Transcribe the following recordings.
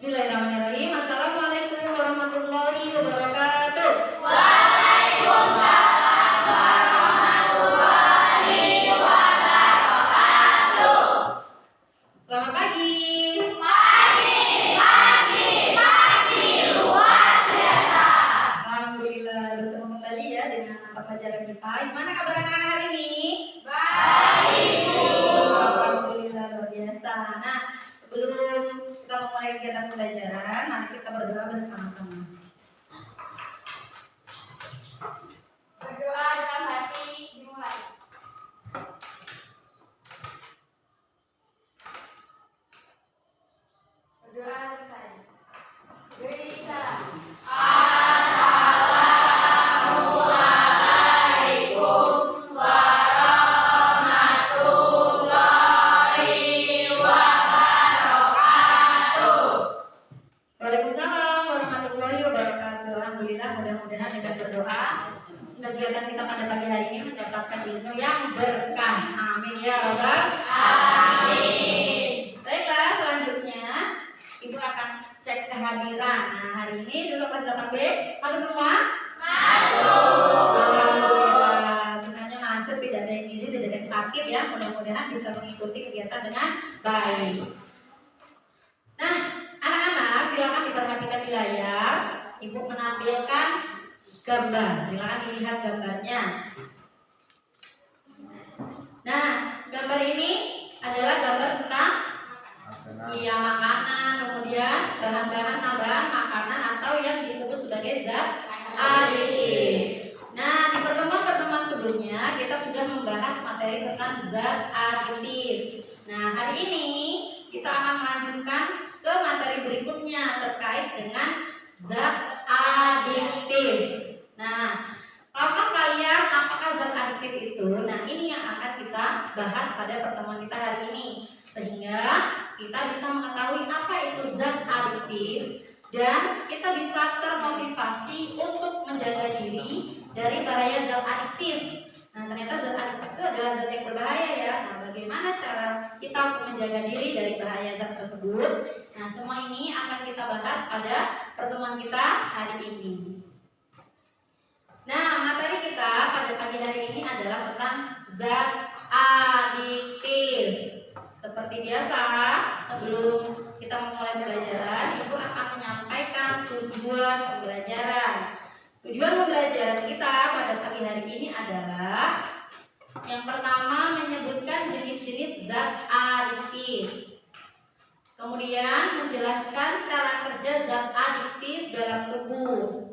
Bismillahirrahmanirrahim. Assalamualaikum warahmatullahi wabarakatuh. Waalaikumsalam warahmatullahi wabarakatuh. Selamat pagi. Pagi luar biasa. Alhamdulillah bertemu kembali ya dengan mata pelajaran kita. Gimana kabar anak-anak hari ini? Baik. Alhamdulillah luar biasa. Nah, sebelum kita memulai kegiatan pembelajaran, mari kita berdoa bersama-sama. Berdoa dalam hati dimulai. Berdoa selesai. Beri salam. Assalamualaikum warahmatullahi wabarakatuh. Waalaikumsalam warahmatullahi wabarakatuh. Alhamdulillah, mudah-mudahan dengan berdoa kegiatan kita pada pagi hari ini mendapatkan ilmu yang berkah. Amin ya rabbal alamin. Baiklah, selanjutnya Ibu akan cek kehadiran. Nah, hari ini siswa kelas 8B masuk semua? Masuk. Alhamdulillah, semuanya masuk, tidak ada yang izin, tidak ada yang sakit ya. Mudah-mudahan bisa mengikuti kegiatan dengan baik. Nah, anak-anak silakan diperhatikan di layar. Ibu menampilkan gambar. Silakan dilihat gambarnya. Nah, gambar ini adalah gambar tentang makanan, kemudian bahan-bahan tambahan makanan atau yang disebut sebagai zat aditif. Nah, di pertemuan-pertemuan sebelumnya kita sudah membahas materi tentang zat aditif. Nah, hari ini kita akan melanjutkan ke materi berikutnya terkait dengan zat aditif. Nah, tahukah kalian apakah zat aditif itu? Nah, ini yang akan kita bahas pada pertemuan kita hari ini, sehingga kita bisa mengetahui apa itu zat aditif dan kita bisa termotivasi untuk menjaga diri dari bahaya zat aditif. Nah, ternyata zat aditif itu adalah zat yang berbahaya ya. Nah, bagaimana cara kita untuk menjaga diri dari bahaya zat tersebut? Nah, semua ini akan kita bahas pada pertemuan kita hari ini. Nah, materi kita pada pagi hari ini adalah tentang zat aditif. Seperti biasa, sebelum kita memulai pembelajaran, Ibu akan menyampaikan tujuan pembelajaran. Tujuan pembelajaran kita pada pagi hari ini adalah yang pertama menyebutkan jenis-jenis zat aditif. Kemudian menjelaskan cara kerja zat aditif dalam tubuh.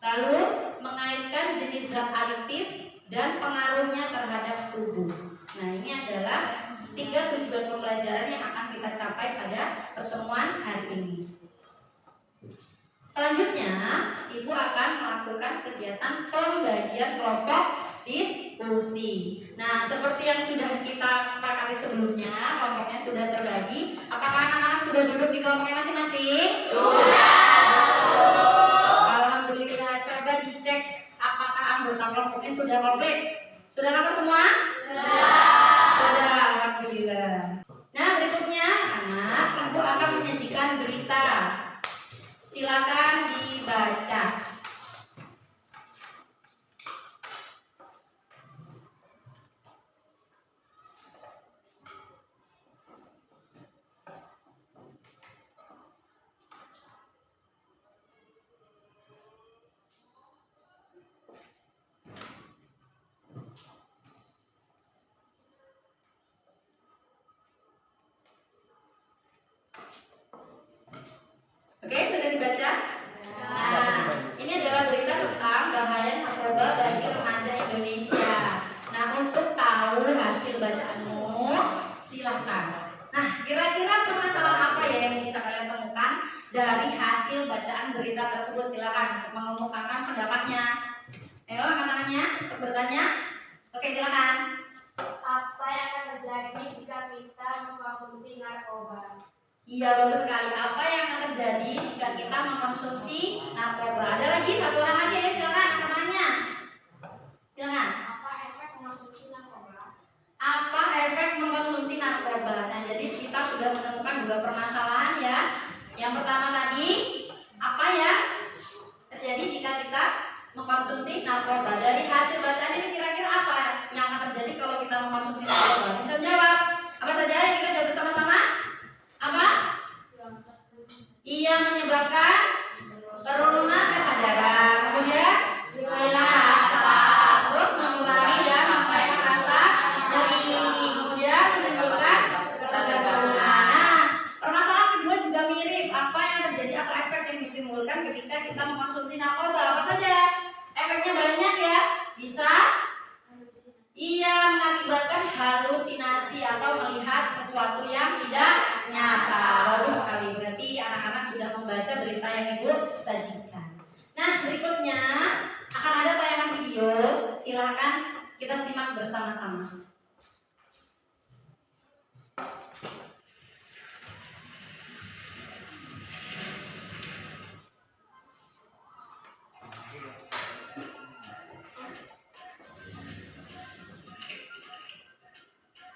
Lalu mengaitkan jenis zat aditif dan pengaruhnya terhadap tubuh. Nah, ini adalah 3 tujuan pembelajaran yang akan kita capai pada pertemuan hari ini. Selanjutnya, Ibu akan melakukan kegiatan pembagian kelompok diskusi. Nah, seperti yang sudah kita sepakati sebelumnya, kelompoknya sudah terbagi. Apakah anak-anak sudah duduk di kelompoknya masing-masing? Alhamdulillah, coba dicek apakah anggota kelompoknya sudah komplit. Sudah lengkap semua? Sudah, alhamdulillah. Nah, berikutnya anak, Ibu akan menyajikan berita. Silakan dibaca. Oke, sudah dibaca? Nah, ini adalah berita tentang bahaya narkoba bagi remaja Indonesia. Nah, untuk tahu hasil bacaanmu, silahkan. Nah, kira-kira permasalahan apa ya yang bisa kalian temukan dari hasil bacaan berita tersebut? Silahkan untuk mengumumkan pendapatnya. Ayo, angkat tangannya, bertanya. Oke, silahkan. Apa yang akan terjadi jika kita mengkonsumsi narkoba? Iya, bagus sekali. Apa yang akan terjadi jika kita mengkonsumsi narkoba? Ada lagi, satu orang lagi ya, silakan angkat tangannya. Silakan. Apa efek mengkonsumsi narkoba? Apa efek mengkonsumsi narkoba? Nah, jadi kita sudah menemukan 2 permasalahan ya. Yang pertama tadi, apa yang terjadi jika kita mengkonsumsi narkoba? Dari hasil bacaan ini kira-kira apa yang akan terjadi kalau kita mengkonsumsi narkoba? Bisa menjawab? Apa saja yang kita jawab bersama-sama? Apa? Ia menyebabkan penurunan kesadaran, kemudian hilang rasa, terus mengurangi dan menghilangkan rasa nyeri, kemudian menimbulkan ketergantungan. Nah, permasalahan kedua juga mirip. Apa yang terjadi atau efek yang ditimbulkan ketika kita mengkonsumsi narkoba? Apa saja? Efeknya banyak ya. Bisa ia mengakibatkan halusinasi atau melihat sesuatu yang tidak nyata. Bagus sekali. Berarti anak-anak sudah membaca berita yang Ibu sajikan. Nah, berikutnya akan ada tayangan video. Silahkan kita simak bersama-sama.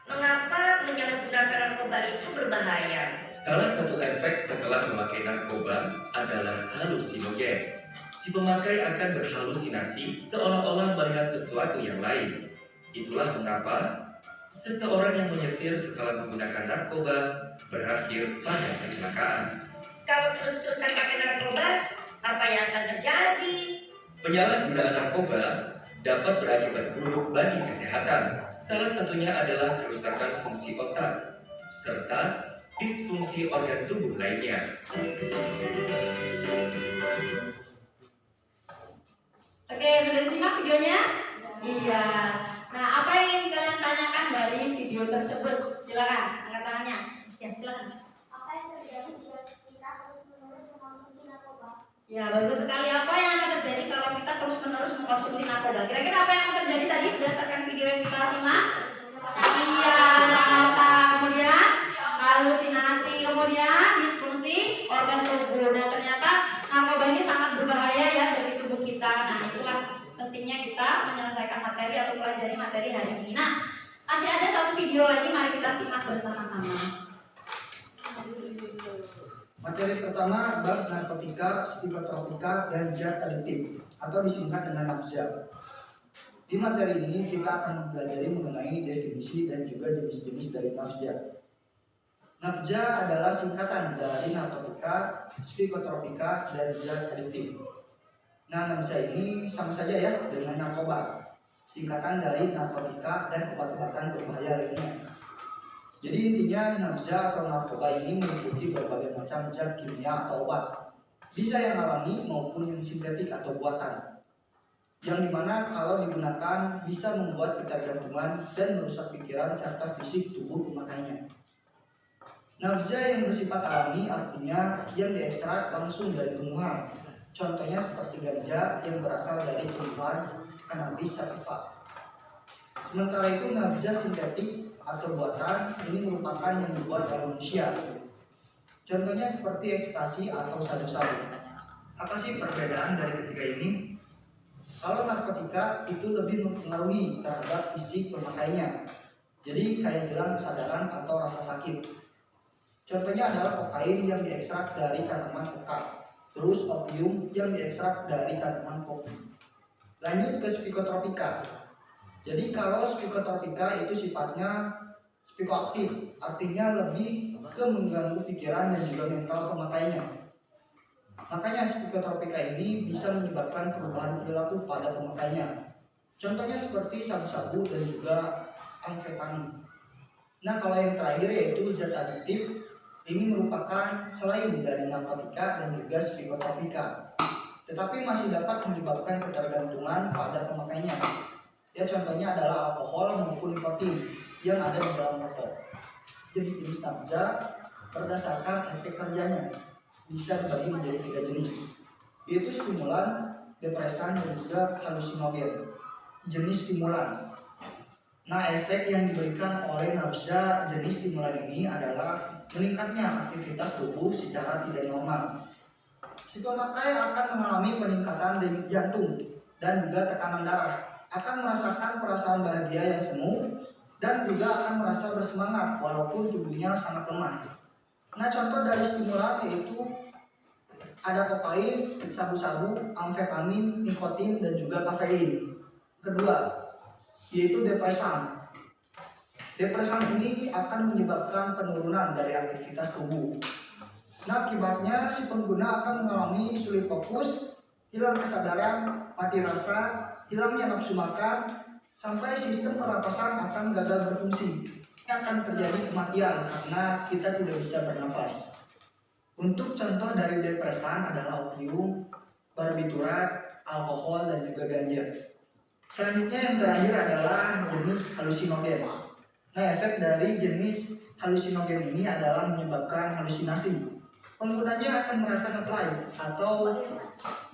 Mengapa menyalahgunakan narkoba itu berbahaya? Salah satu efek setelah memakai narkoba adalah halusinogen. Si pemakai akan berhalusinasi seolah-olah melihat sesuatu yang lain. Itulah mengapa seseorang yang menyetir setelah menggunakan narkoba berakhir pada kecelakaan. Kalau terus-terusan pakai narkoba, apa yang akan terjadi? Penyalahgunaan narkoba dapat berakibat buruk bagi kesehatan. Salah satunya adalah kerusakan fungsi otak, serta disfungsi organ tubuh lainnya. Oke, sudah disimak videonya? Iya. Nah, apa yang ingin kalian tanyakan dari video tersebut? Silakan, angkat tangannya. Ya, silakan. Apa yang terjadi jika kita terus-menerus mengkonsumsi narkoba? Ya, bagus sekali. Apa yang akan terjadi kalau kita terus-menerus mengkonsumsi narkoba? Kira-kira apa yang akan terjadi tadi berdasarkan video yang kita simak? Iya, mata, kemudian halusinasi, kemudian disfungsi organ tubuh. Dan ternyata narkoba ini sangat berbahaya ya bagi tubuh kita. Nah, itulah pentingnya kita menyelesaikan materi atau pelajari materi hari ini. Nah, masih ada satu video lagi, mari kita simak bersama-sama. Materi pertama bab narkotika, psikotropika, dan zat adiktif atau disingkat dengan NAFZA. Di materi ini kita akan mempelajari mengenai definisi dan juga jenis-jenis dari NAFZA. NAFZA adalah singkatan dari narkotika, psikotropika, dan zat adiktif. Nah, NAFZA ini sama saja ya dengan narkoba, singkatan dari narkotika dan obat-obatan berbahaya lainnya. Jadi intinya NAFZA atau narkoba ini meliputi berbagai macam zat kimia atau obat, bisa yang alami maupun yang sintetik atau buatan, yang dimana kalau digunakan bisa membuat ketergantungan dan merusak pikiran serta fisik tubuh pemakainya. NAFZA yang bersifat alami artinya yang diekstrak langsung dari tumbuhan, contohnya seperti ganja yang berasal dari tumbuhan cannabis sativa. Sementara itu NAFZA sintetik atau buatan ini merupakan yang dibuat oleh manusia. Contohnya seperti ekstasi atau sabu-sabu. Apa sih perbedaan dari ketiga ini? Kalau narkotika itu lebih mempengaruhi terhadap fisik pemakainya. Jadi kayak hilang kesadaran atau rasa sakit. Contohnya adalah kokain yang diekstrak dari tanaman koka. Terus opium yang diekstrak dari tanaman kopi. Lanjut ke psikotropika. Jadi kalau psikotropika itu sifatnya psikoaktif, artinya lebih ke mengganggu pikiran dan juga mental pemakainya. Makanya psikotropika ini bisa menyebabkan perubahan perilaku pada pemakainya. Contohnya seperti sabu-sabu dan juga amfetamin. Nah, kalau yang terakhir yaitu zat adiktif, ini merupakan selain dari narkotika dan juga psikotropika, tetapi masih dapat menyebabkan ketergantungan pada pemakainya. Ya, contohnya adalah alkohol maupun nikotin yang ada di dalam rokok. Jenis-jenis NAFZA berdasarkan efek kerjanya bisa dibagi menjadi 3 jenis, yaitu stimulan, depresan, dan juga halusinogen. Jenis stimulan. Nah, efek yang diberikan oleh NAFZA jenis stimulan ini adalah meningkatnya aktivitas tubuh secara tidak normal. Si pemakai akan mengalami peningkatan denyut jantung dan juga tekanan darah, akan merasakan perasaan bahagia yang semu dan juga akan merasa bersemangat walaupun tubuhnya sangat lemah. Nah, contoh dari stimulan yaitu ada kokain, sabu-sabu, amfetamin, nikotin, dan juga kafein. Kedua, yaitu depresan. Depresan ini akan menyebabkan penurunan dari aktivitas tubuh. Nah, akibatnya si pengguna akan mengalami sulit fokus, hilang kesadaran, mati rasa, hilangnya nafsu makan, sampai sistem pernapasan akan gagal berfungsi. Ini akan terjadi kematian karena kita tidak bisa bernafas. Untuk contoh dari depresan adalah opium, barbiturat, alkohol, dan juga ganja. Selanjutnya yang terakhir adalah jenis halusinogen. Nah, efek dari jenis halusinogen ini adalah menyebabkan halusinasi. Penggunanya akan merasa ngeplay atau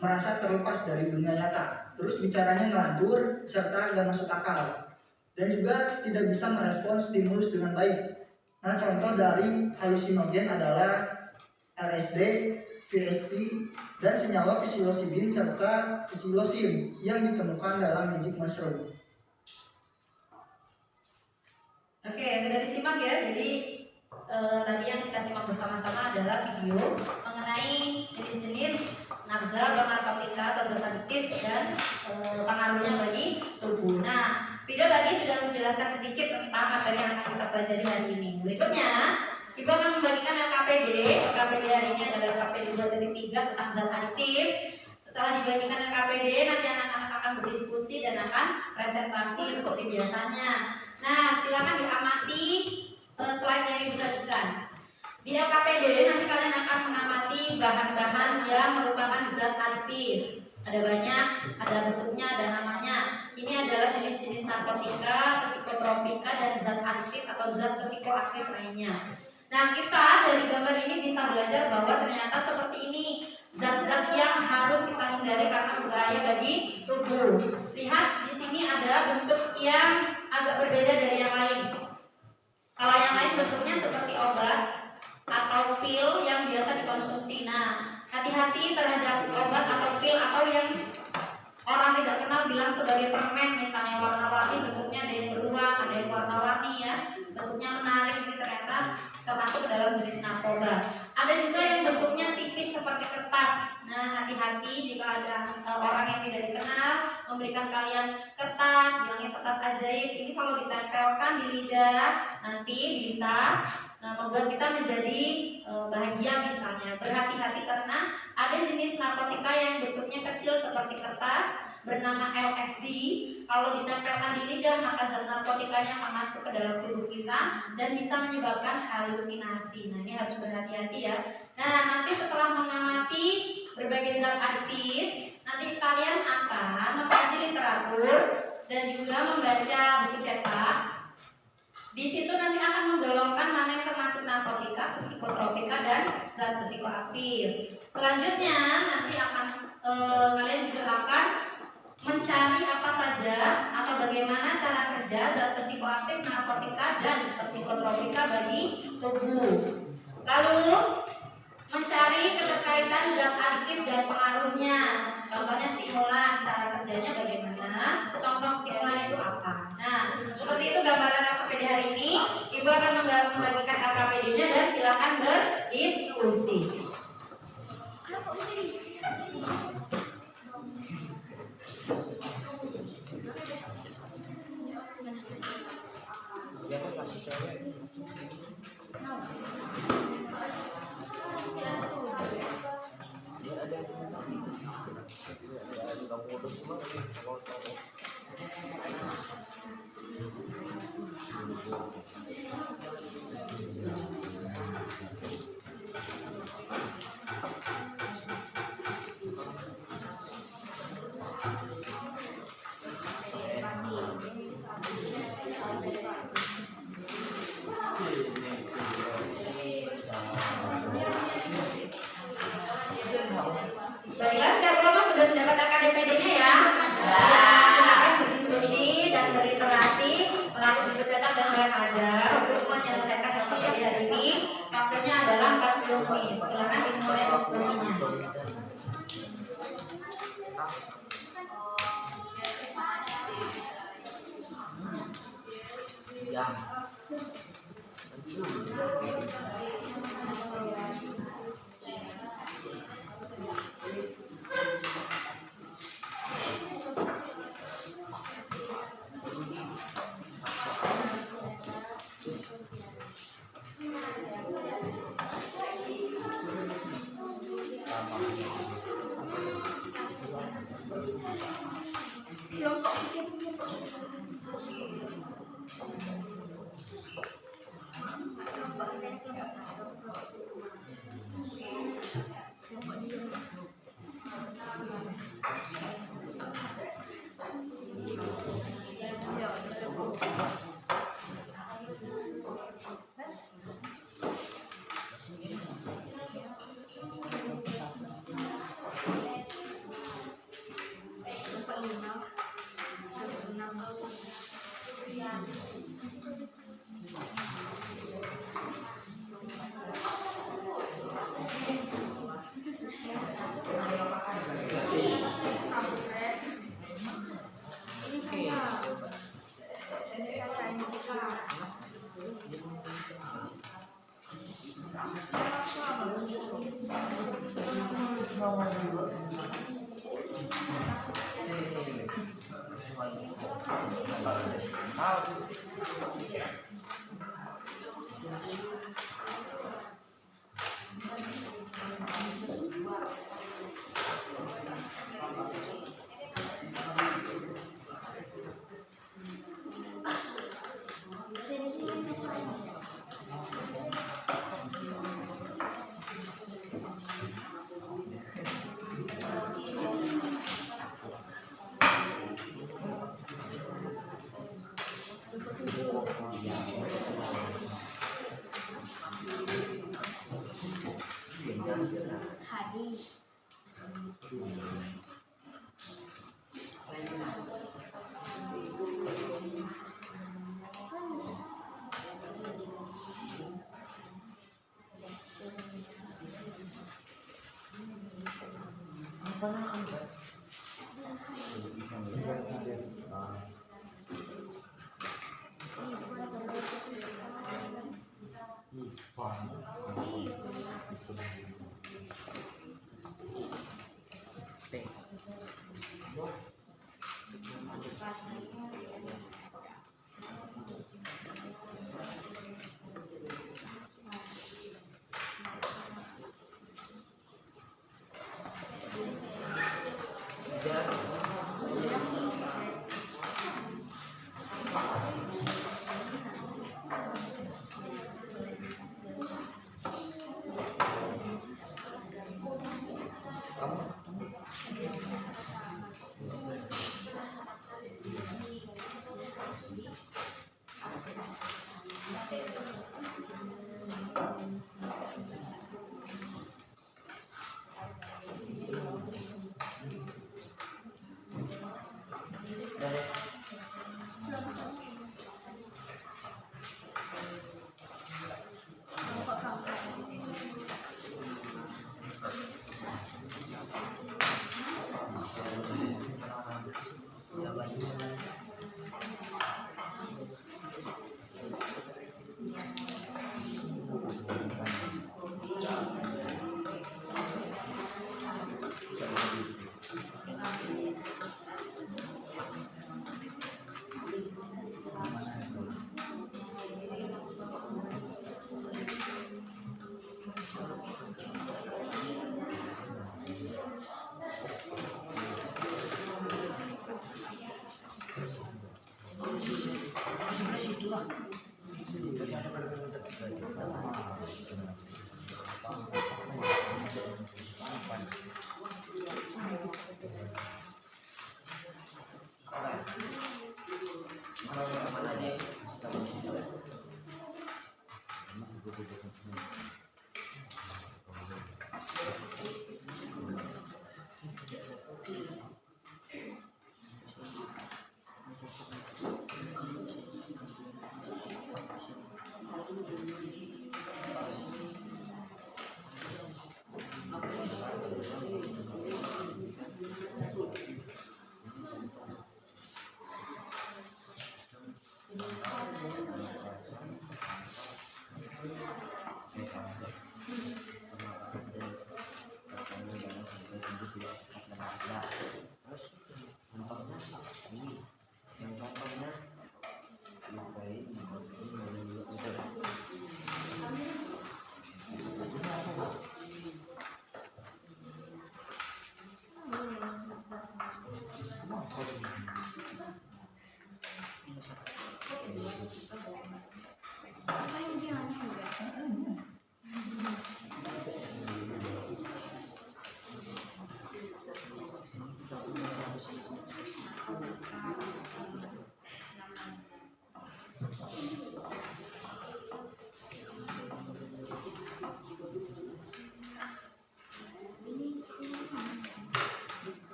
merasa terlepas dari dunia nyata. Terus bicaranya ngelantur serta gak masuk akal. Dan juga tidak bisa merespons stimulus dengan baik. Nah, contoh dari halusinogen adalah LSD, VSP, dan senyawa psilosibin serta psilosim yang ditemukan dalam biji mushroom. Oke, sudah disimak ya. Jadi tadi yang kita simak bersama-sama adalah video mengenai jenis-jenis nafza atau narkotika atau zat adiktif dan pengaruhnya bagi tubuh. Nah, video tadi sudah menjelaskan sedikit tentang materi yang akan kita pelajari hari ini. Berikutnya, Ibu akan membagikan LKPD. LKPD hari ini adalah LKPD 2.3 tentang zat adiktif. Setelah dibagikan LKPD, nanti anak-anak akan berdiskusi dan akan presentasi seperti biasanya. Nah, silakan diamati slide yang Ibu sajikan. Di LKPD nanti kalian akan mengamati bahan-bahan yang merupakan zat adiktif. Ada banyak, ada bentuknya, ada namanya. Ini adalah jenis-jenis narkotika, psikotropika, dan zat aktif atau zat psikoaktif lainnya. Nah, kita dari gambar ini bisa belajar bahwa ternyata seperti ini zat-zat yang harus kita hindari karena berbahaya bagi tubuh. Lihat di sini ada bentuk yang agak berbeda dari yang lain. Kalau yang lain bentuknya seperti obat atau pil yang biasa dikonsumsi. Nah, hati-hati terhadap obat atau pil atau yang orang tidak kenal bilang sebagai permen, misalnya warna-warni, bentuknya ada yang beruang, ada yang warna-warni ya, bentuknya menarik, ini ternyata termasuk dalam jenis narkoba. Ada juga yang bentuknya tipis seperti kertas. Nah, hati-hati jika ada orang yang tidak dikenal memberikan kalian kertas, bilangnya kertas ajaib. Ini kalau ditempelkan di lidah nanti bisa membuat kita menjadi bahagia misalnya. Berhati-hati karena ada jenis narkotika yang bentuknya kecil seperti kertas bernama LSD. Kalau ditempelkan di lidah maka zat narkotikanya akan masuk ke dalam tubuh kita dan bisa menyebabkan halusinasi. Nah, ini harus berhati-hati ya. Nah, nanti setelah mengamati berbagai zat adiktif, nanti kalian akan mengkaji literatur dan juga membaca buku cetak. Di situ nanti akan menggolongkan mana yang termasuk narkotika, psikotropika, dan zat psikoaktif. Selanjutnya nanti akan kalian juga akan mencari apa saja atau bagaimana cara kerja zat psikoaktif, narkotika, dan psikotropika bagi tubuh. Lalu mencari keterkaitan zat adiktif dan pengaruhnya. Contohnya stimulan, cara kerjanya bagaimana, contoh stimulan itu apa. Nah, seperti itu gambaran LKPD hari ini. Ibu akan membagikan LKPD-nya dan silakan berdiskusi. Baiklah, setiap kelompok sudah mendapatkan KDPD-nya ya. Silakan berdiskusi dan berinteraksi melalui buku cetak dan bahan ajar untuk menyelesaikan LKPD hari ini. Waktunya adalah 40 menit. Silakan dimulai diskusinya.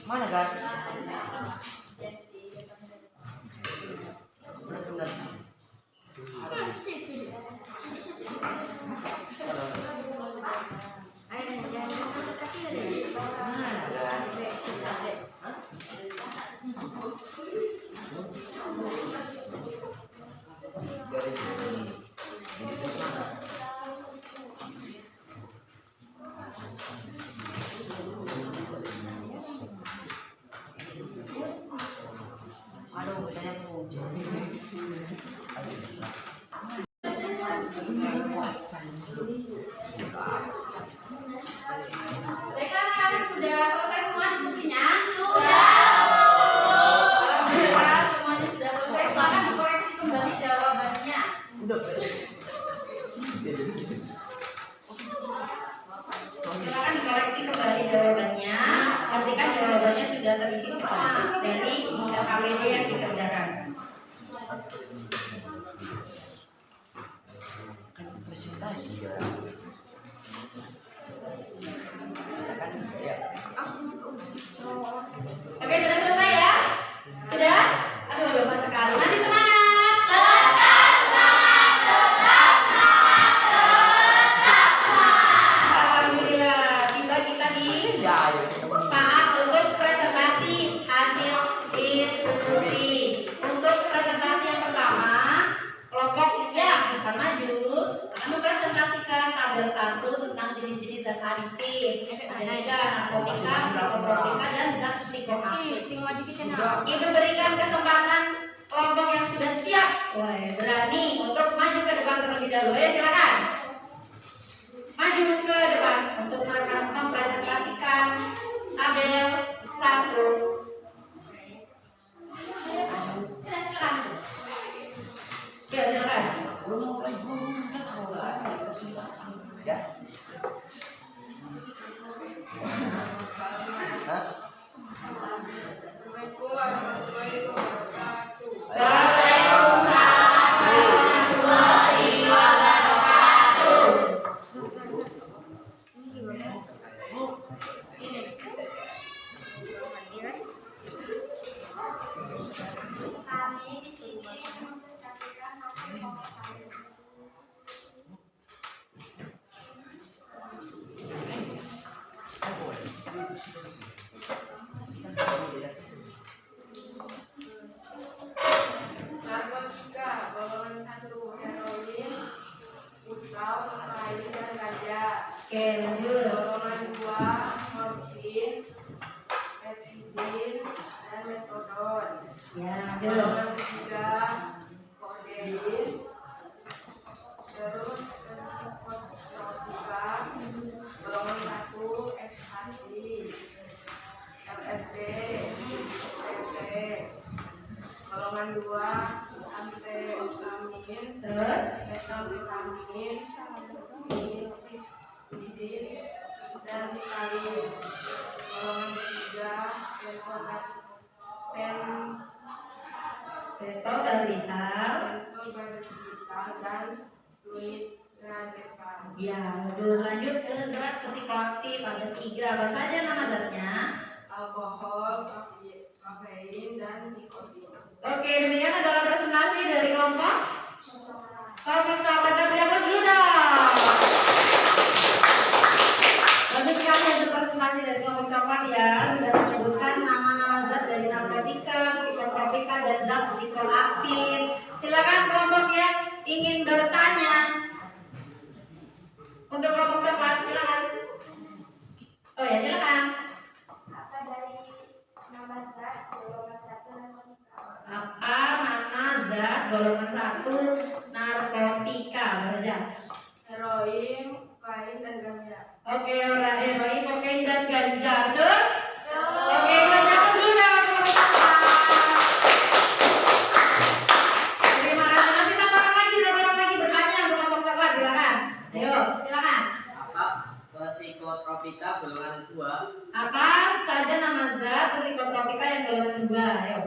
Mana kan? Silakan dikoreksi kembali jawabannya. Pastikan jawabannya sudah terisi semua dari LKPD yang dikerjakan. Kan presentasi ya. Oke, sudah selesai ya? Sudah? Aduh, lupa sekali. Masih semangat? Tetap semangat, tetap semangat, tetap semangat. Alhamdulillah, tiba kita di saat untuk presentasi hasil diskusi. Untuk presentasi yang pertama, kelompok yang akan maju akan mempresentasikan tabel 1 tentang jenis-jenis zat adiktif. Ada juga narkotika, psikotropika, dan zat psikoaktif. Ibu berikan kesempatan kelompok yang sudah siap, berani untuk maju ke depan terlebih dahulu. Ya, silakan. Maju ke depan untuk mempresentasikan tabel 1. Silakan. Ya, silakan. Ya. Waalaikumsalam warahmatullahi wabarakatuh. Kami di sini mempresentasikan hasil kelompok kami. Narkotika golongan 1 heroin, pucau, kokain dan ganja. Oke, lanjut. Golongan 2 morfin, epidin dan metodon. Ya, lanjut. Golongan 3 kodein, terus psikotropika. Golongan 1 ekstasi, LSD, PP. Golongan 2 amfetamin, Terus, metamfetamin, nisipidin, dan ritalin. Golongan 3 pentobarbital. pentobarbital dan fluidrazepam. Ya, terus lanjut ke zat psikoaktif. Ada 3. Apa saja nama zatnya? Alkohol, kafein, dan nikotin. Oke, demikian adalah presentasi dari kelompok coklat. Tapi dapat dulu dong. Lanjut kami hasil presentasi dari kelompok coklat ya. Sudah menyebutkan nama-nama zat dari narkotika, psikotropika, dan zat psikoaktif. Silakan kelompok yang ingin bertanya. Untuk kelompok coklat, silakan. Oh ya, silakan. Apa dari nama zat golongan 1 narkotika? Apa nama zat golongan 1 narkotika? Apa saja? Heroin, kokain, dan ganja. Oke, heroin, kokain, dan ganja, betul? Oke, ganja apa dulu dong? Terima kasih. Masih satu orang lagi bertanya untuk kelompok coklat, silakan. Ayo, silakan. Apa psikotropika golongan 2? Apa saja nama zat psikotropika yang golongan 2? Ayo.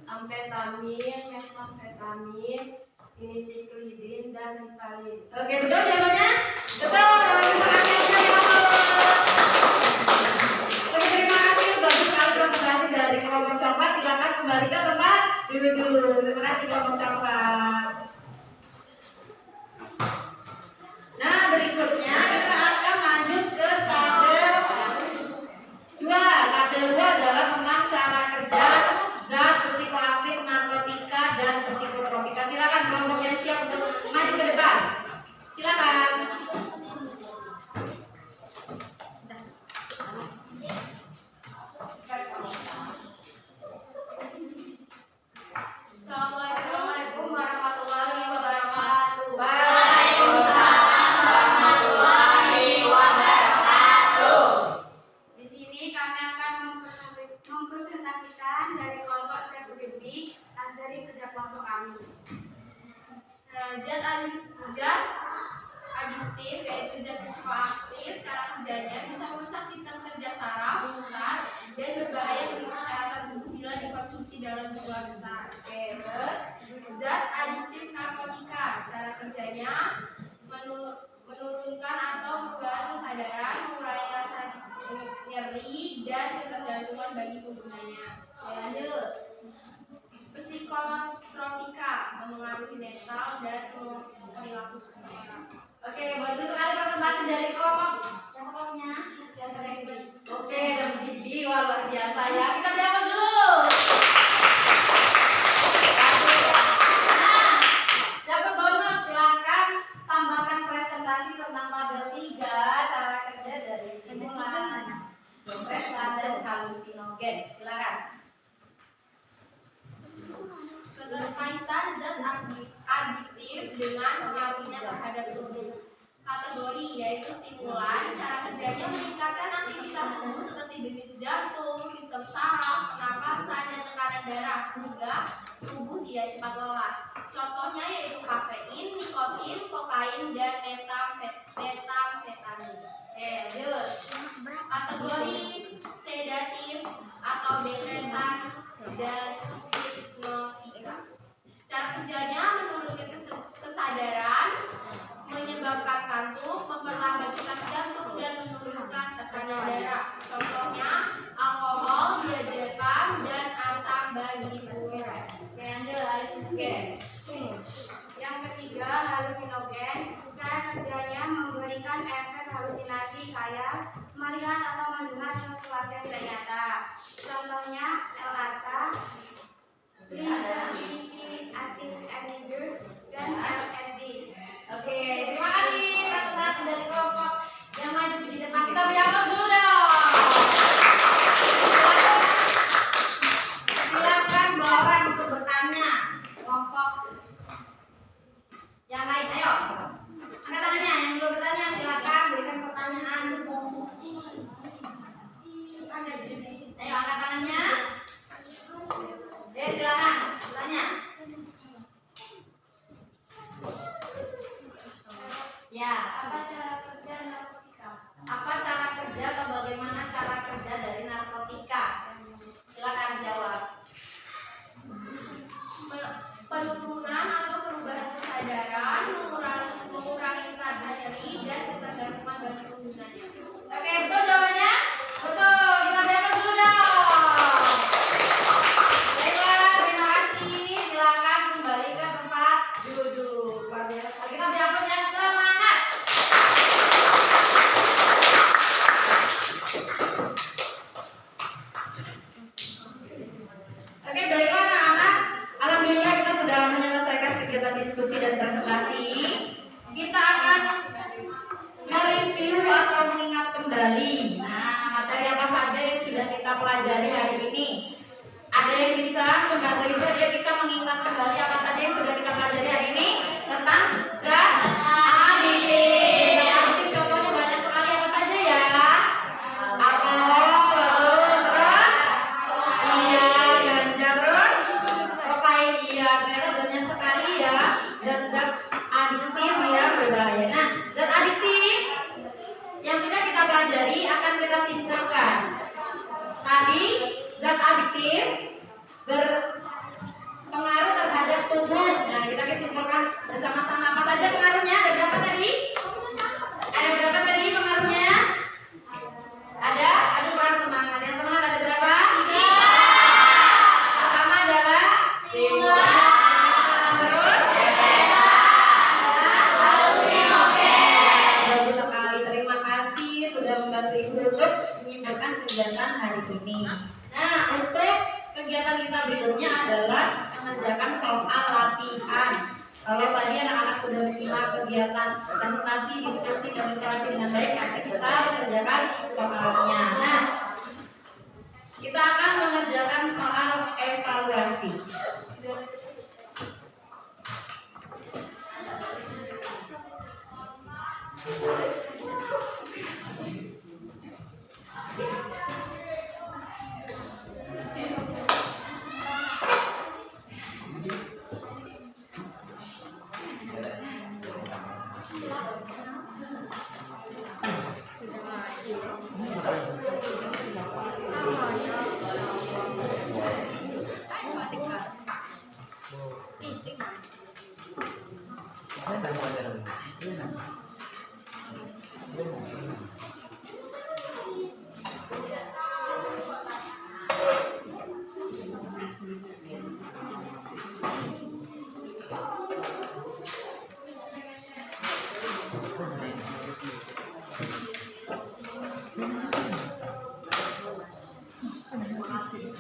Amfetamin, metamfetamin, inisiklidin, dan ritalin. Oke, betul jawabannya? Betul. Oke, terima kasih. Bagus sekali presentasi dari kelompok coklat. Silakan kembali ke tempat duduk. Terima kasih kelompok coklat. Nah, berikutnya kita akan lanjut ke tabel 2. Tabel 2 adalah tentang cara kerja zat psikoaktif, narkotika, dan psikotropika. Silakan kelompok yang siap untuk maju ke depan. Silakan. Assalamualaikum warahmatullahi wabarakatuh. Waalaikumsalam warahmatullahi wabarakatuh. Di sini kami akan mempresentasikan dari kelompok Sefudin, dari kerja kelompok kami. Zat adiktif yaitu zat psikoaktif, cara kerjanya bisa merusak sistem kerja saraf besar dan berbahaya bagi kesehatan tubuh bila dikonsumsi dalam jumlah besar. Oke, terus zat adiktif narkotika, cara kerjanya menurunkan atau merubah kesadaran, mengurangi rasa nyeri dan ketergantungan bagi penggunanya. Oke, lanjut. Psikotropika, memengaruhi mental dan perilaku seseorang. Oke, bagus sekali presentasi dari kelompoknya. Oke, jadi luar biasa ya. Kita beri aplaus dulu. Nah, dapat bonus, silakan tambahkan presentasi tentang tabel 3 cara kerja dari stimulan, depresan dan halusinogen. Silakan. Keterkaitan zat adiktif dengan pengaruhnya terhadap tubuh. Kategori yaitu stimulan, cara kerjanya meningkatkan aktivitas tubuh seperti denyut jantung, sistem saraf, pernapasan, dan tekanan darah sehingga tubuh tidak cepat lelah. Contohnya yaitu kafein, nikotin, kokain, dan metamfetamin. Lanjut. Kategori sedatif atau depresan dan hipnotika. Cara kerjanya menurunkan kesadaran, menyebabkan kantuk, memperlambat detak jantung, dan menurunkan tekanan darah. Contohnya alkohol, diazepam, dan asam barbiturat. Oke, lanjut. Halusinogen. Yang ketiga, halusinogen. Cara kerjanya memberikan efek halusinasi kayak melihat atau mendengar sesuatu yang tidak nyata. Contohnya LSD, lisinopril, acid anhydride, dan LSD. Oke, terima kasih presentasi dari kelompok yang maju di depan. Kita beri aplaus dulu dong. Silakan bawa orang untuk bertanya. Kelompok yang lain, ayo. Angkat tangannya, yang belum bertanya silakan berikan pertanyaan. Ayo angkat tangannya. Silakan bertanya. Ya, Apa cara kerja narkotika? apa cara kerja atau bagaimana cara kerja dari narkotika? Silakan jawab. Penurunan atau perubahan kesadaran, mengurangi rasa nyeri dan ketergantungan bagi penggunanya. Oke, betul jawabannya? Betul. Kita beri aplaus dulu dong. Baiklah, terima kasih. Silakan kembali ke tempat duduk. Luar biasa sekali. Kita beri aplaus yang semangat. Oke, baiklah anak-anak. Alhamdulillah kita sudah menyelesaikan kegiatan diskusi dan presentasi. Kita akan mereview atau mengingat kembali. Nah, materi apa saja yang sudah kita pelajari hari ini? Ada yang bisa membantu ibu dia kita mengingat kembali apa saja yang sudah kita pelajari hari ini tentang zat adiktif. Zat adiktif contohnya banyak sekali apa saja ya? Alkohol, terus iya, ganja, terus kokain, iya, ternyata banyak sekali ya zat-zat adiktif yang berbahaya. Nah, zat adiktif yang sudah kita pelajari akan kita simpulkan. Tadi zat adiktif berpengaruh terhadap tubuh. Nah, kita simpulkan bersama-sama apa saja pengaruhnya. Ada berapa tadi? Ada berapa tadi pengaruhnya? Ada? Aduh, kurang semangat. Yang semangat ada berapa? 3. Pertama adalah stimulan. Terus bagus sekali. Terima kasih sudah membantu ibu untuk menyimpulkan kegiatan hari ini. Nah, untuk kegiatan kita berikutnya adalah mengerjakan soal latihan. Kalau tadi anak-anak sudah menyimak kegiatan presentasi, diskusi, dan interaksi dengan baik, pasti kita mengerjakan soalnya. Nah, kita akan mengerjakan soal evaluasi. Setiap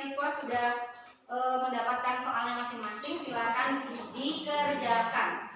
siswa sudah mendapatkan soalnya masing-masing, silakan dikerjakan.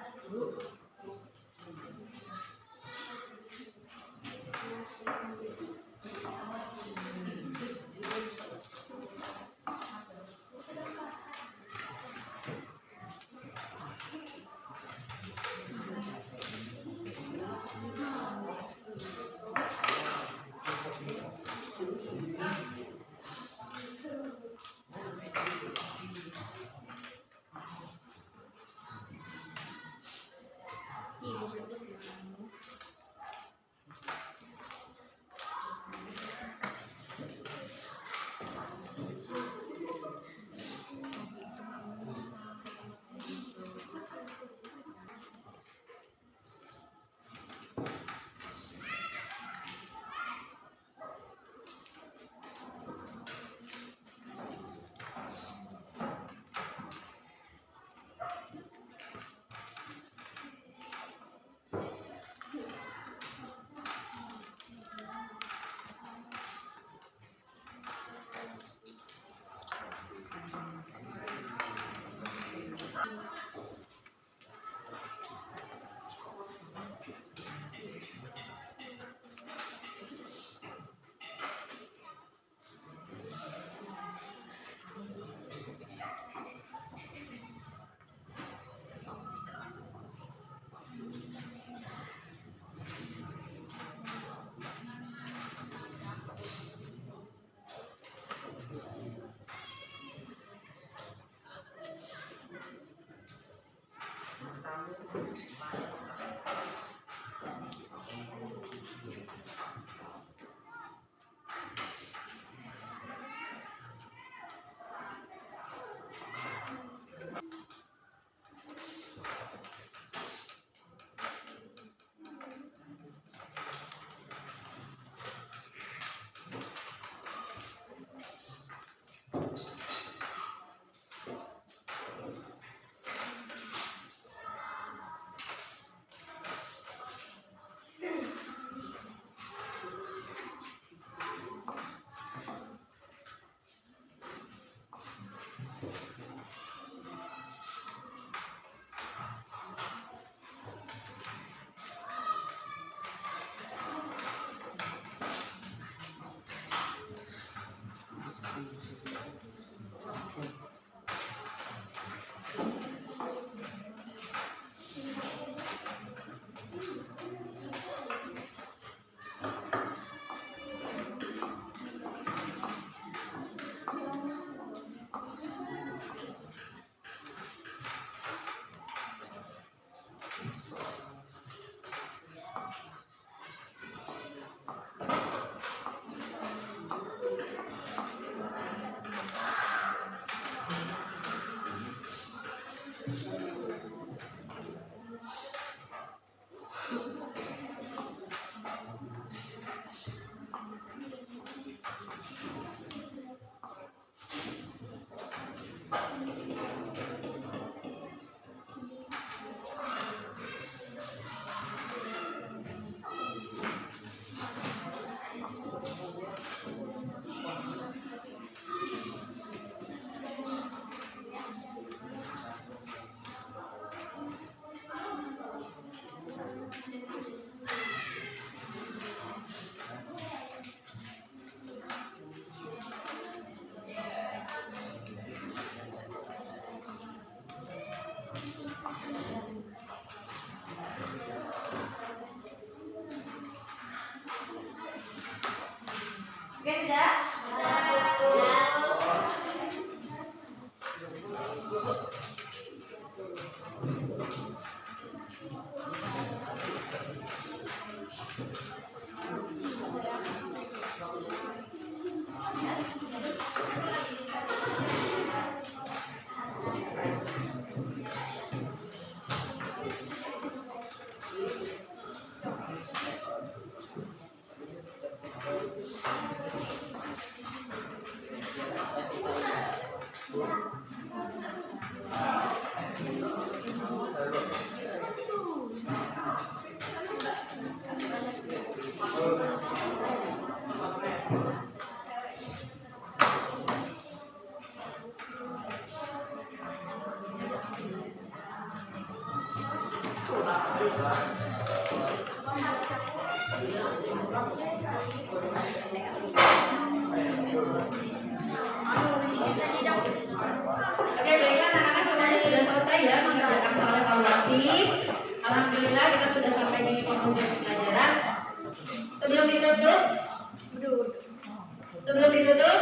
Oke, sudah? Oke, baiklah anak-anak semuanya sudah selesai ya mengerjakan soal evaluasi. Alhamdulillah kita sudah sampai di penghujung pelajaran. Sebelum ditutup,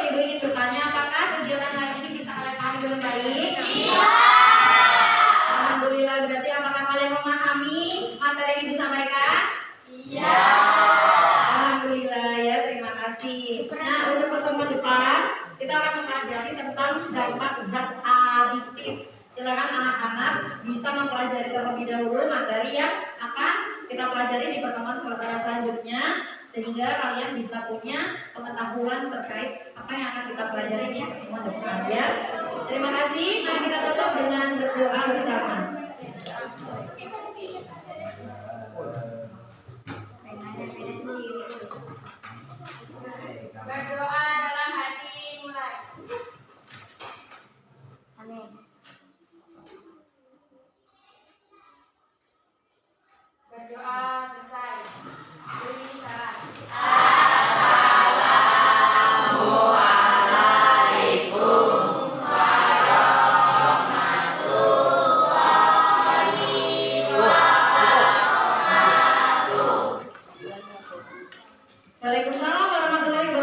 Ibu ingin bertanya apakah kegiatan hari ini bisa kalian pahami dengan baik? Iya. Alhamdulillah, berarti apakah kalian memahami materi yang Ibu sampaikan? Iya. Alhamdulillah ya, terima kasih. Nah, untuk pertemuan depan kita akan mempelajari tentang dampak zat aditif. Silakan anak-anak bisa mempelajari terlebih dahulu materi yang akan kita pelajari di pertemuan selanjutnya, sehingga kalian bisa punya pengetahuan terkait apa yang akan kita pelajari di pertemuan depan ya. Terima kasih. Mari kita tutup dengan berdoa bersama. Berdoa dalam hati mulai. Berdoa selesai. Beri salam. Waalaikumsalam warahmatullahi wabarakatuh.